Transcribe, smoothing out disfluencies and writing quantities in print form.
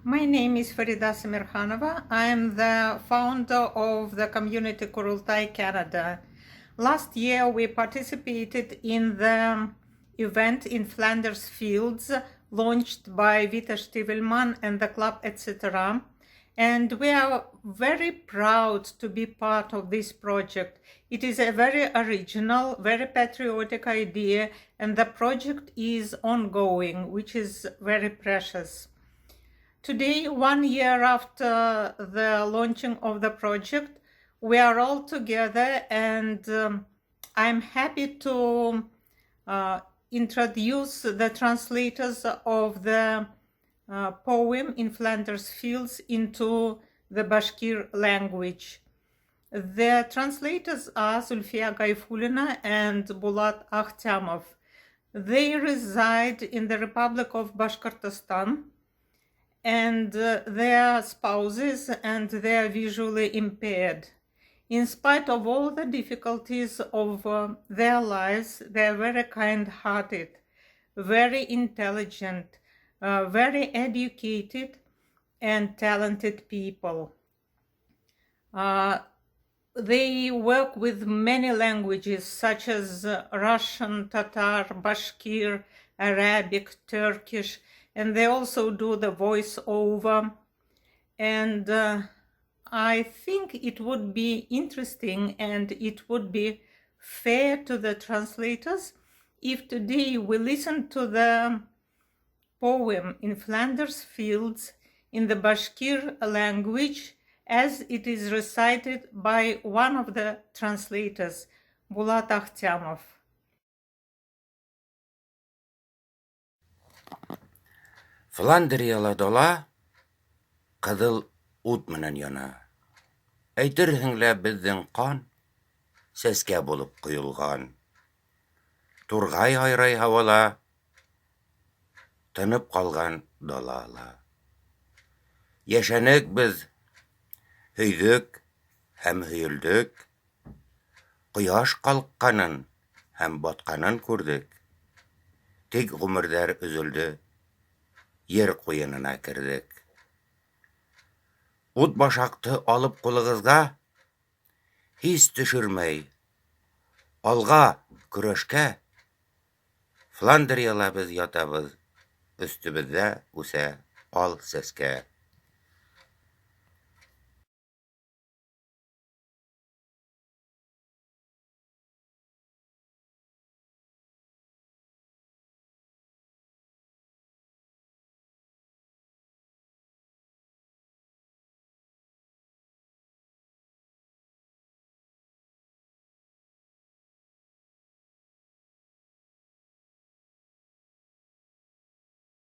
My name is Farida Samirkhanova. I am the founder of the community Kurultai Canada. Last year, we participated in the event in Flanders Fields, launched by Vita Stivelman and the club, etc. And we are very proud to be part of this project. It is a very original, very patriotic idea, and the project is ongoing, which is very precious. Today, 1 year after the launching of the project, we are all together, and I'm happy to introduce the translators of the poem in Flanders Fields into the Bashkir language. The translators are Zulfiya Gayfulina and Bulat Akhtyamov. They reside in the Republic of Bashkortostan, and their spouses, and they are visually impaired. In spite of all the difficulties of their lives, they are very kind-hearted, very intelligent, very educated and talented people. They work with many languages such as Russian, Tatar, Bashkir, Arabic, Turkish, and they also do the voiceover. And I think it would be interesting and it would be fair to the translators if today we listen to the poem in Flanders Fields in the Bashkir language as it is recited by one of the translators, Bulat Akhtyamov. Flandriyalı dola, qızıl ut менен yana. Әйтерһеңлә безнең кан сәскә булып куелган. Тургай айрай һавала, тынып калган далала. Яшәнек без, һөйдек һәм һөелдек. Кояш калкканын һәм батканын күрдек. Тик гомерләр өзелде, yer куенына кирдек. Ут башакты алып кулыгызга, һис төшермәй, алга көрәшкә, Фландриялы без ятабыз, өстебездә үсә ал сәскә.